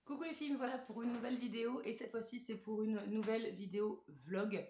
Coucou les filles, me voilà pour une nouvelle vidéo et cette fois-ci c'est pour une nouvelle vidéo vlog.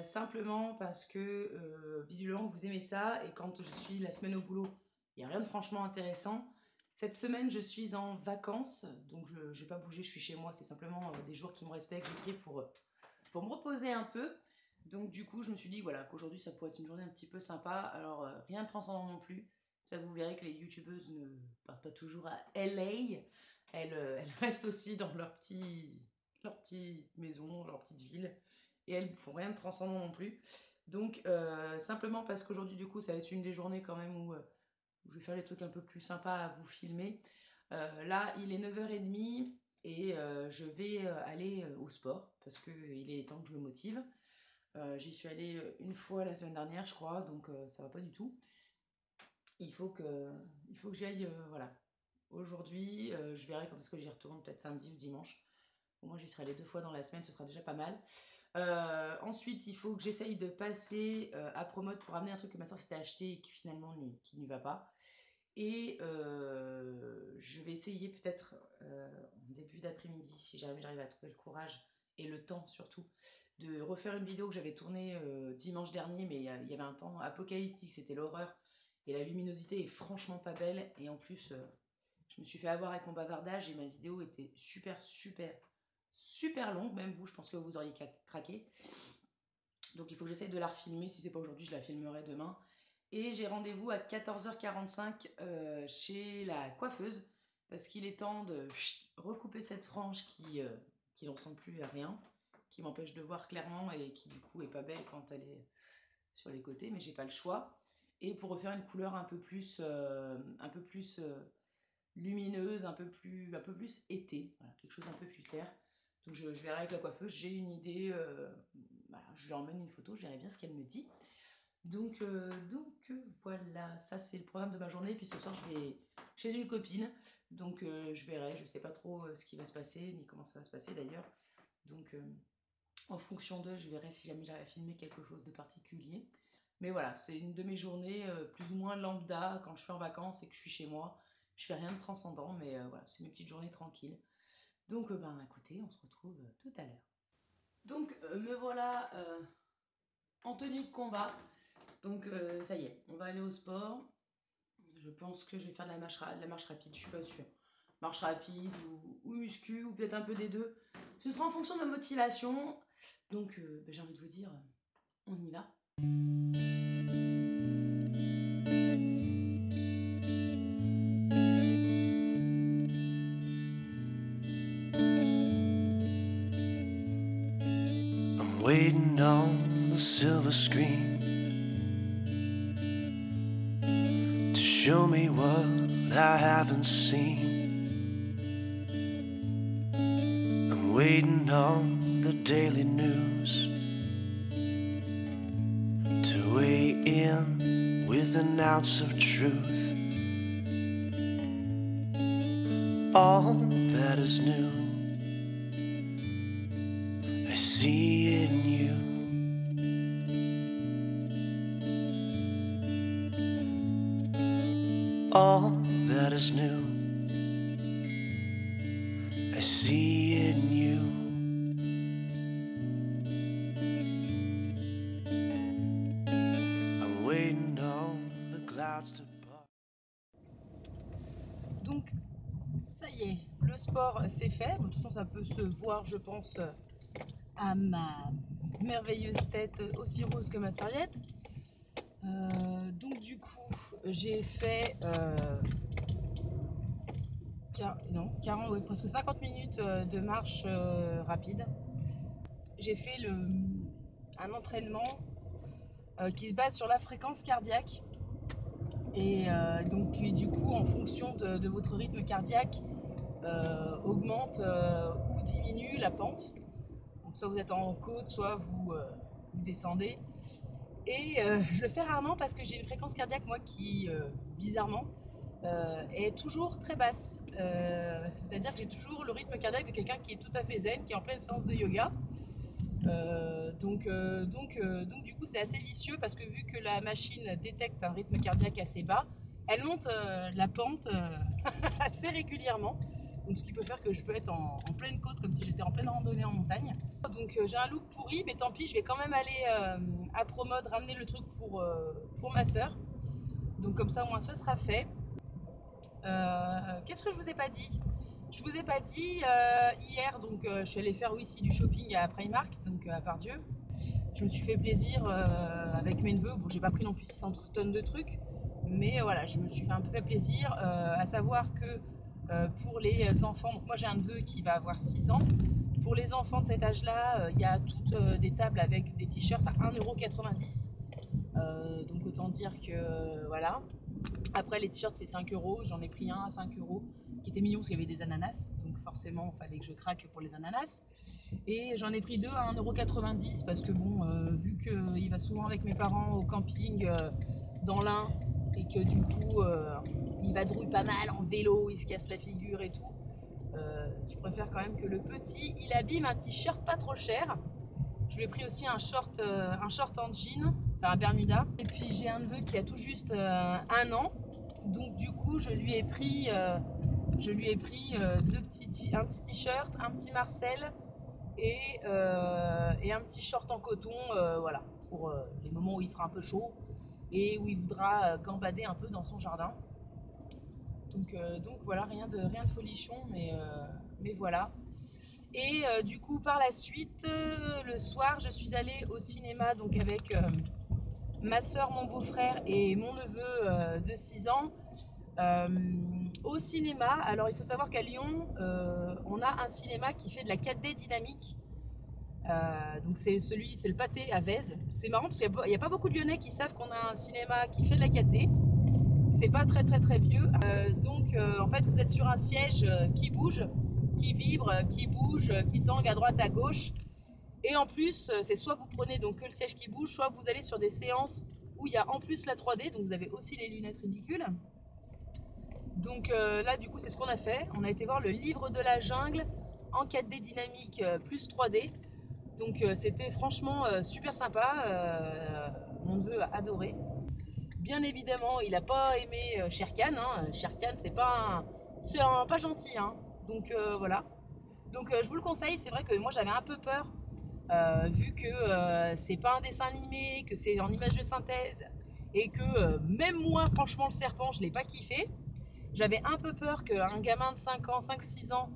Simplement parce que visiblement vous aimez ça et quand je suis la semaine au boulot, il n'y a rien de franchement intéressant. Cette semaine je suis en vacances, donc je n'ai pas bougé, je suis chez moi, c'est simplement des jours qui me restaient que j'ai pris pour me reposer un peu. Donc du coup je me suis dit voilà, qu'aujourd'hui ça pourrait être une journée un petit peu sympa. Alors rien de transcendant non plus, ça vous verrez que les youtubeuses ne partent pas toujours à LA. Elles restent aussi dans leur petite maison, leur petite ville. Et elles font rien de transcendant non plus. Donc, simplement parce qu'aujourd'hui, du coup, ça va être une des journées quand même où je vais faire des trucs un peu plus sympas à vous filmer. Là, il est 9h30 et je vais aller au sport parce qu'il est temps que je me motive. J'y suis allée une fois la semaine dernière, je crois, donc ça va pas du tout. Il faut que, il faut que j'y aille, voilà. Aujourd'hui, je verrai quand est-ce que j'y retourne, peut-être samedi ou dimanche. Au moins, j'y serai les 2 fois dans la semaine, ce sera déjà pas mal. Ensuite, il faut que j'essaye de passer à Promote pour amener un truc que ma soeur s'était acheté et qui finalement qui n'y va pas. Et je vais essayer peut-être en début d'après-midi, si jamais j'arrive à trouver le courage et le temps surtout, de refaire une vidéo que j'avais tournée dimanche dernier, mais il y avait un temps apocalyptique, c'était l'horreur. Et la luminosité est franchement pas belle. Et en plus, je me suis fait avoir avec mon bavardage et ma vidéo était super longue. Même vous, je pense que vous auriez craqué. Donc il faut que j'essaye de la refilmer. Si c'est pas aujourd'hui, je la filmerai demain. Et j'ai rendez-vous à 14h45 chez la coiffeuse parce qu'il est temps de recouper cette frange qui ne ressemble plus à rien, qui m'empêche de voir clairement et qui du coup est pas belle quand elle est sur les côtés, mais j'ai pas le choix. Et pour refaire une couleur un peu plus lumineuse, un peu plus été, voilà, quelque chose d'un peu plus clair. Donc je verrai avec la coiffeuse, j'ai une idée, voilà, je lui emmène une photo, je verrai bien ce qu'elle me dit. Donc voilà, ça c'est le programme de ma journée. Puis ce soir je vais chez une copine, donc je verrai, je sais pas trop ce qui va se passer, ni comment ça va se passer d'ailleurs. Donc en fonction d'eux, je verrai si jamais j'arrive à filmer quelque chose de particulier. Mais voilà, c'est une de mes journées plus ou moins lambda quand je suis en vacances et que je suis chez moi. Je fais rien de transcendant, mais voilà, c'est mes petites journées tranquilles. Donc, ben écoutez, on se retrouve tout à l'heure. Donc, me voilà en tenue de combat. Donc, ça y est, on va aller au sport. Je pense que je vais faire de la marche rapide, je suis pas sûre. Marche rapide ou muscu, ou peut-être un peu des deux. Ce sera en fonction de ma motivation. Donc, ben, j'ai envie de vous dire, on y va. I'm waiting on the silver screen to show me what I haven't seen. I'm waiting on the daily news to weigh in with an ounce of truth. All that is new, I see in you. All that is new, I see in you. I'm waiting on the clouds to part. Donc, ça y est, le sport c'est fait. Bon, de toute façon, ça peut se voir, je pense, à ma merveilleuse tête aussi rose que ma serviette. Donc du coup, j'ai fait non, 40, ouais, presque 50 minutes de marche rapide. J'ai fait un entraînement qui se base sur la fréquence cardiaque. Et donc du coup, en fonction de votre rythme cardiaque, augmente ou diminue la pente. Donc soit vous êtes en côte, soit vous descendez. Et je le fais rarement parce que j'ai une fréquence cardiaque, moi, qui, bizarrement, est toujours très basse. C'est-à-dire que j'ai toujours le rythme cardiaque de quelqu'un qui est tout à fait zen, qui est en pleine séance de yoga. Donc du coup, c'est assez vicieux parce que vu que la machine détecte un rythme cardiaque assez bas, elle monte la pente assez régulièrement. Donc ce qui peut faire que je peux être en pleine côte, comme si j'étais en pleine randonnée en montagne. Donc j'ai un look pourri, mais tant pis, je vais quand même aller à Promode ramener le truc pour ma soeur. Donc comme ça au moins ce sera fait. Qu'est-ce que je vous ai pas dit? Je vous ai pas dit hier, donc je suis allée faire ici du shopping à Primark, donc à Pardieu. Je me suis fait plaisir avec mes neveux. Bon, j'ai pas pris non plus 600 tonnes de trucs, mais voilà, je me suis fait un peu fait plaisir. À savoir que pour les enfants, donc moi j'ai un neveu qui va avoir 6 ans. Pour les enfants de cet âge-là, il y a toutes des tables avec des t-shirts à 1,90 €. Donc autant dire que voilà. Après, les t-shirts, c'est 5 euros. J'en ai pris un à 5 euros qui était mignon parce qu'il y avait des ananas. Donc, forcément, il fallait que je craque pour les ananas. Et j'en ai pris deux à 1,90 € parce que, bon, vu qu'il va souvent avec mes parents au camping dans l'Ain et que du coup, il vadrouille pas mal en vélo, il se casse la figure et tout, je préfère quand même que le petit, il abîme un t-shirt pas trop cher. Je lui ai pris aussi un short en jean, enfin un Bermuda. Et puis j'ai un neveu qui a tout juste 1 an. Donc du coup, je lui ai pris un petit t-shirt, un petit Marcel et un petit short en coton, voilà, pour les moments où il fera un peu chaud et où il voudra gambader un peu dans son jardin. Donc voilà, rien de folichon, mais voilà. Et du coup, par la suite, le soir, je suis allée au cinéma donc avec ma soeur, mon beau-frère et mon neveu de 6 ans. Euh, Au cinéma, alors il faut savoir qu'à Lyon, on a un cinéma qui fait de la 4D dynamique. Donc c'est le Pâté à Vèze. C'est marrant parce qu'il n'y a pas beaucoup de Lyonnais qui savent qu'on a un cinéma qui fait de la 4D. C'est pas très très très vieux. En fait, vous êtes sur un siège qui bouge, qui vibre, qui bouge, qui tangue à droite, à gauche. Et en plus, c'est soit vous prenez donc que le siège qui bouge, soit vous allez sur des séances où il y a en plus la 3D, donc vous avez aussi les lunettes ridicules. Donc là, du coup, c'est ce qu'on a fait. On a été voir le livre de la jungle en 4D dynamique plus 3D. Donc c'était franchement super sympa. Mon neveu a adoré. Bien évidemment, il n'a pas aimé Shere Khan. Shere Khan, c'est un pas gentil. Donc voilà. Donc je vous le conseille. C'est vrai que moi j'avais un peu peur vu que c'est pas un dessin animé, que c'est en image de synthèse et que même moi, franchement, le serpent, je l'ai pas kiffé. J'avais un peu peur qu'un gamin de 5 ans, 5-6 ans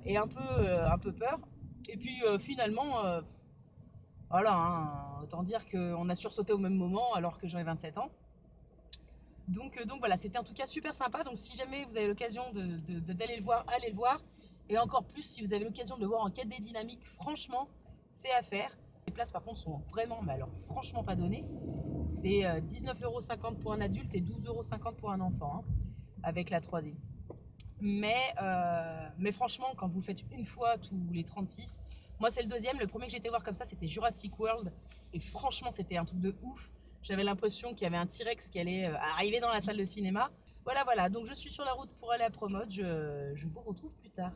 ait un peu peur. Et puis finalement, voilà, autant dire qu'on a sursauté au même moment alors que j'en ai 27 ans. Donc voilà, c'était en tout cas super sympa. Donc si jamais vous avez l'occasion d'aller le voir, allez le voir. Et encore plus si vous avez l'occasion de le voir en 4D dynamique, franchement, c'est à faire. Les places par contre sont vraiment, mais alors franchement pas données. C'est 19,50 € pour un adulte et 12,50 € pour un enfant, avec la 3D. Mais franchement, quand vous le faites une fois tous les 36, moi c'est le deuxième. Le premier que j'étais voir comme ça, c'était Jurassic World. Et franchement, c'était un truc de ouf. J'avais l'impression qu'il y avait un T-Rex qui allait arriver dans la salle de cinéma. Voilà, voilà. Donc je suis sur la route pour aller à Promode. Je vous retrouve plus tard.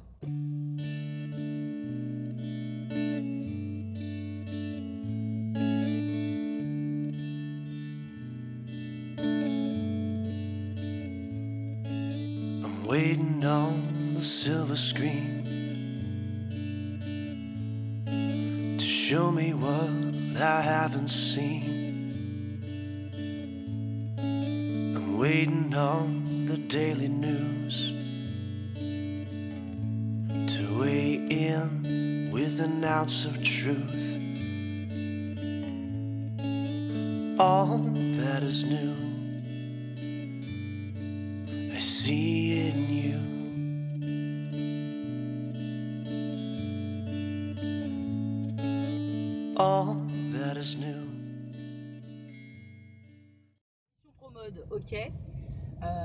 I'm waiting on the silver screen to show me what I haven't seen. I'm waiting on the daily news to weigh in with an ounce of truth. All that is new, I see in you. All that is new. Promode, ok.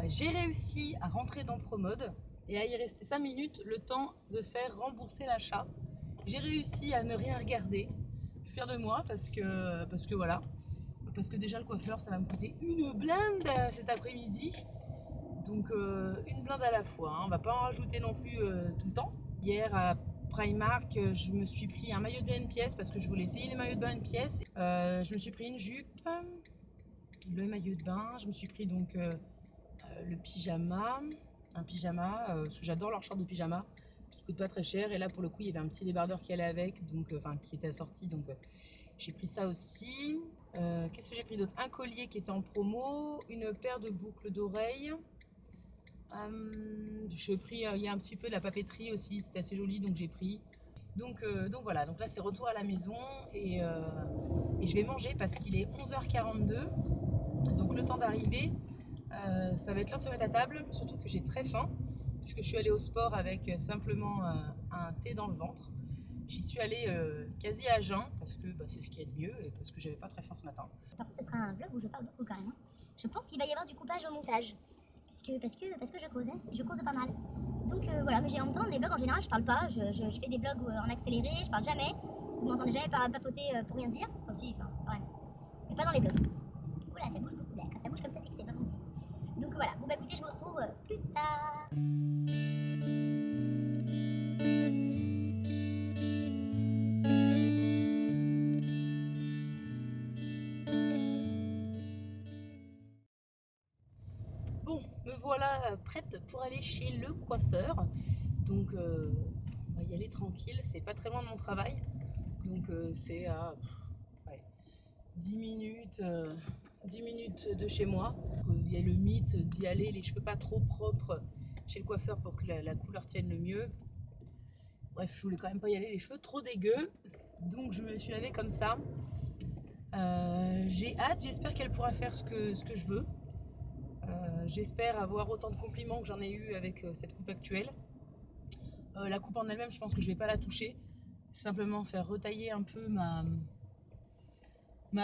J'ai réussi à rentrer dans Promode et à y rester 5 minutes le temps de faire rembourser l'achat. J'ai réussi à ne rien regarder. Je suis fière de moi parce que voilà. Parce que déjà le coiffeur ça va me coûter une blinde cet après-midi. Donc une blinde à la fois. On va pas en rajouter non plus tout le temps. Hier à Primark, je me suis pris un maillot de bain une pièce parce que je voulais essayer les maillots de bain une pièce. Je me suis pris une jupe, le maillot de bain. Je me suis pris donc le pyjama. un pyjama, parce que j'adore leur short de pyjama, qui coûte pas très cher. Et là, pour le coup, il y avait un petit débardeur qui allait avec, donc enfin qui était assorti, donc j'ai pris ça aussi. Qu'est-ce que j'ai pris d'autre? Un collier qui était en promo, une paire de boucles d'oreilles. J'ai pris, il y a un petit peu de la papeterie aussi, c'était assez joli, donc j'ai pris. Donc voilà, donc là c'est retour à la maison et je vais manger parce qu'il est 11h42, donc le temps d'arriver. Ça va être l'heure de se mettre à table, surtout que j'ai très faim, puisque je suis allée au sport avec simplement un thé dans le ventre. J'y suis allée quasi à jeun, parce que c'est ce qui est de mieux, et parce que j'avais pas très faim ce matin. Par contre, ce sera un vlog où je parle beaucoup quand même. Je pense qu'il va y avoir du coupage au montage. Parce que je cause, hein, et je cause pas mal. Donc voilà, mais en même temps, les vlogs en général, je parle pas. Je fais des vlogs en accéléré, je parle jamais. Vous m'entendez jamais papoter pour rien dire. Enfin, si, enfin, quand même. Mais pas dans les vlogs. Oula, ça bouge beaucoup là. Quand ça bouge comme ça, c'est que c'est pas bon signe. Donc voilà, bon bah écoutez, je vous retrouve plus tard. Bon, me voilà prête pour aller chez le coiffeur. Donc on va y aller tranquille, c'est pas très loin de mon travail. Donc c'est à ouais, 10 minutes, 10 minutes de chez moi. Il y a le mythe d'y aller les cheveux pas trop propres chez le coiffeur pour que la couleur tienne le mieux. Bref, je voulais quand même pas y aller les cheveux trop dégueux. Donc je me suis lavée comme ça. J'ai hâte, j'espère qu'elle pourra faire ce que je veux. J'espère avoir autant de compliments que j'en ai eu avec cette coupe actuelle. La coupe en elle-même, je pense que je vais pas la toucher. Simplement faire retailler un peu ma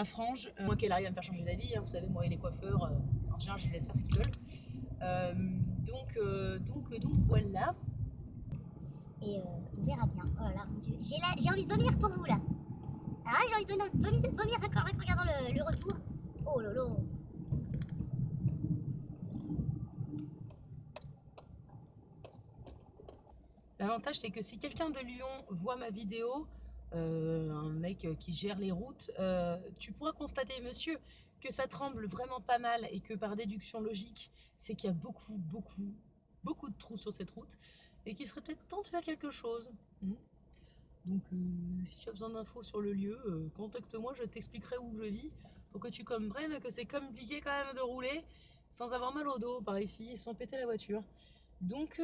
frange. Moi qu'elle arrive à me faire changer d'avis, hein, vous savez, moi et les coiffeurs, en général, je les laisse faire ce qu'ils veulent. Donc voilà. Et on verra bien. Oh là là, mon Dieu. J'ai envie de vomir pour vous là. Ah, j'ai envie de vomir en regardant le retour. Oh lolo. L'avantage, c'est que si quelqu'un de Lyon voit ma vidéo, un mec qui gère les routes, tu pourras constater, monsieur, que ça tremble vraiment pas mal et que par déduction logique, c'est qu'il y a beaucoup de trous sur cette route et qu'il serait peut-être temps de faire quelque chose. Donc, si tu as besoin d'infos sur le lieu, contacte-moi, je t'expliquerai où je vis pour que tu comprennes que c'est compliqué quand même de rouler sans avoir mal au dos par ici, sans péter la voiture. Donc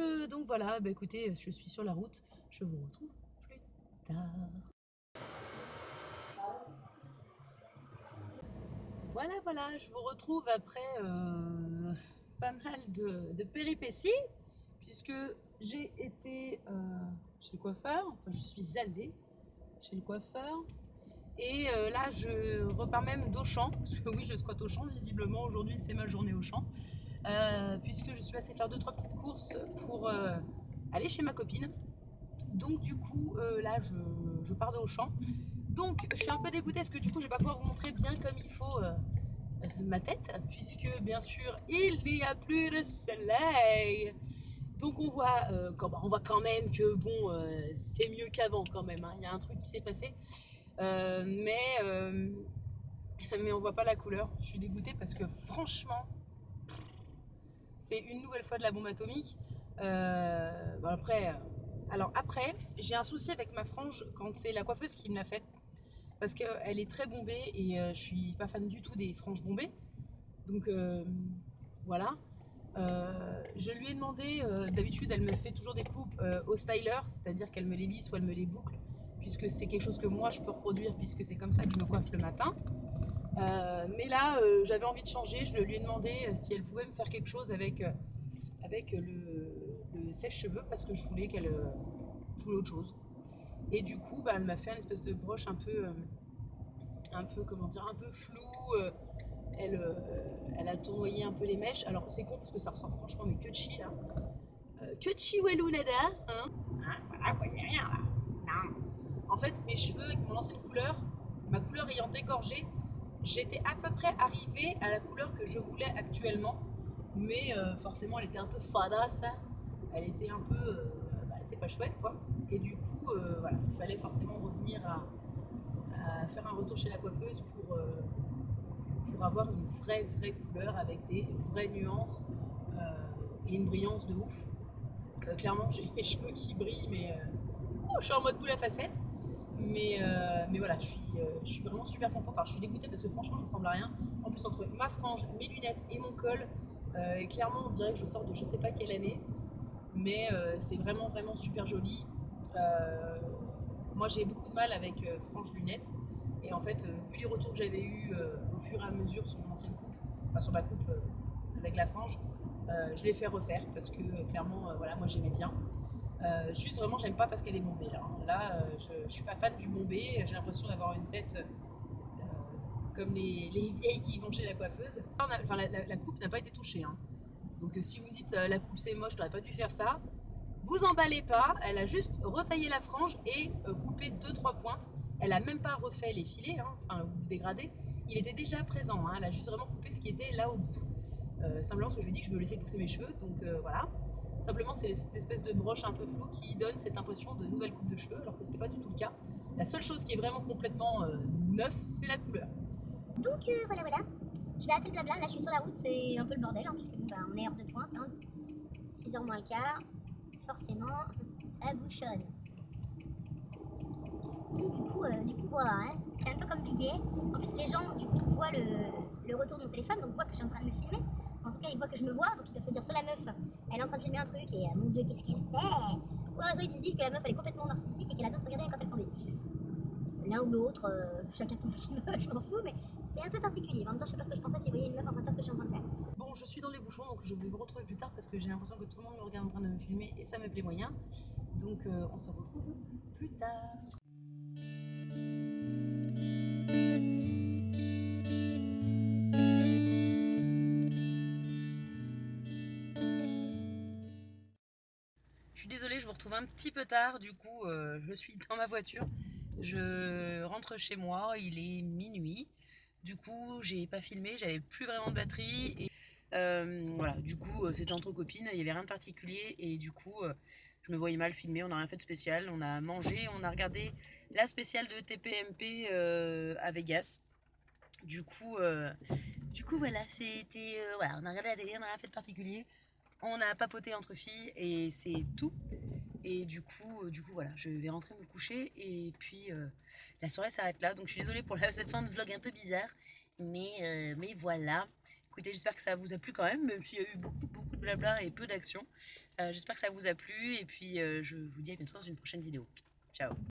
voilà, écoutez, je suis sur la route, je vous retrouve plus tard. Voilà, je vous retrouve après pas mal de péripéties, puisque j'ai été chez le coiffeur, enfin je suis allée chez le coiffeur, et là je repars même d'Auchan, parce que oui je squatte Auchan visiblement, aujourd'hui c'est ma journée Auchan, puisque je suis passée faire 2-3 petites courses pour aller chez ma copine. Donc du coup là je pars de Auchan. Donc je suis un peu dégoûtée parce que du coup je vais pas pouvoir vous montrer bien comme il faut ma tête, puisque bien sûr il n'y a plus de soleil. Donc on voit quand même que bon c'est mieux qu'avant quand même, hein. Il y a un truc qui s'est passé. Mais on voit pas la couleur. Je suis dégoûtée parce que franchement c'est une nouvelle fois de la bombe atomique. Après, j'ai un souci avec ma frange quand c'est la coiffeuse qui me l'a faite. Parce qu'elle est très bombée et je suis pas fan du tout des franges bombées. Donc voilà. Je lui ai demandé, d'habitude elle me fait toujours des coupes au styler, c'est-à-dire qu'elle me les lisse ou elle me les boucle, puisque c'est quelque chose que moi je peux reproduire, puisque c'est comme ça que je me coiffe le matin. Mais là, j'avais envie de changer, je lui ai demandé si elle pouvait me faire quelque chose avec le sèche-cheveux, parce que je voulais qu'elle voulait autre chose. Et du coup, elle m'a fait une espèce de broche un peu comment dire, un peu floue. Elle a tournoyé un peu les mèches. Alors c'est con parce que ça ressort franchement mais que de chi là. Que de chi Walou nada, hein. Voilà, quoi, y a rien là. Non. En fait, mes cheveux avec mon ancienne couleur, ma couleur ayant dégorgé, j'étais à peu près arrivée à la couleur que je voulais actuellement. Mais forcément, elle était un peu fadasse. Hein. Elle était un peu. Elle était pas chouette quoi. Et du coup, voilà, il fallait forcément revenir à faire un retour chez la coiffeuse pour avoir une vraie couleur avec des vraies nuances et une brillance de ouf. Clairement, j'ai les cheveux qui brillent, mais je suis en mode boule à facettes. Mais voilà, je suis vraiment super contente. Alors, je suis dégoûtée parce que franchement, je ressemble à rien. En plus, entre ma frange, mes lunettes et mon col, clairement, on dirait que je sors de je sais pas quelle année. Mais c'est vraiment, vraiment super joli. Euh, Moi, j'ai beaucoup de mal avec franges lunettes. Et en fait, vu les retours que j'avais eus au fur et à mesure sur mon ancienne coupe, enfin sur ma coupe avec la frange, je l'ai fait refaire parce que clairement, voilà, moi j'aimais bien. Juste vraiment, j'aime pas parce qu'elle est bombée là. Là, je suis pas fan du bombé. J'ai l'impression d'avoir une tête comme les vieilles qui vont chez la coiffeuse. Enfin, la coupe n'a pas été touchée, hein. Donc si vous me dites la coupe c'est moche, t'aurais pas dû faire ça, vous emballez pas, elle a juste retaillé la frange et coupé 2-3 pointes. Elle a même pas refait les filets, hein, enfin, ou le dégradé. Il était déjà présent, hein. Elle a juste vraiment coupé ce qui était là au bout. Simplement parce que je lui dis que je veux laisser pousser mes cheveux, donc voilà. Simplement, c'est cette espèce de broche un peu floue qui donne cette impression de nouvelle coupe de cheveux, alors que c'est pas du tout le cas. La seule chose qui est vraiment complètement neuf, c'est la couleur. Donc voilà, voilà. Je vais arrêter le blabla. Là, je suis sur la route, c'est un peu le bordel, hein, puisque bon, bah, on est heure de pointe. Hein. 6h moins le quart. Forcément, ça bouchonne. Du coup voilà, hein. C'est un peu comme Bugay. En plus, les gens, du coup, voient le retour de mon téléphone, donc voient que je suis en train de me filmer. En tout cas, ils voient que je me vois, donc ils doivent se dire, sur la meuf, elle est en train de filmer un truc et mon dieu, qu'est-ce qu'elle fait. Ou alors ils se disent que la meuf, elle est complètement narcissique et qu'elle a besoin de se regarder quand elle conduit. L'un ou l'autre, chacun pense ce qu'il veut, je m'en fous, mais c'est un peu particulier. En même temps, je sais pas ce que je pensais si je voyais une meuf en train de faire ce que je suis en train de faire. Bon, je suis dans les bouchons, donc je vais vous retrouver plus tard parce que j'ai l'impression que tout le monde me regarde en train de me filmer et ça me plaît moyen. Donc on se retrouve plus tard. Je suis désolée, je vous retrouve un petit peu tard. Du coup, je suis dans ma voiture. Je rentre chez moi, il est minuit. Du coup, j'ai pas filmé, j'avais plus vraiment de batterie. Et voilà, du coup, c'était entre copines, il y avait rien de particulier. Et du coup, je me voyais mal filmer, on n'a rien fait de spécial. On a mangé, on a regardé la spéciale de TPMP à Vegas. Du coup, voilà, c'était. Voilà, on a regardé la télé, on n'a rien fait de particulier. On a papoté entre filles et c'est tout. Et du coup voilà, je vais rentrer me coucher et puis la soirée s'arrête là. Donc je suis désolée pour cette fin de vlog un peu bizarre. Mais voilà. Écoutez, j'espère que ça vous a plu quand même s'il y a eu beaucoup de blabla et peu d'action. J'espère que ça vous a plu et puis je vous dis à bientôt dans une prochaine vidéo. Ciao.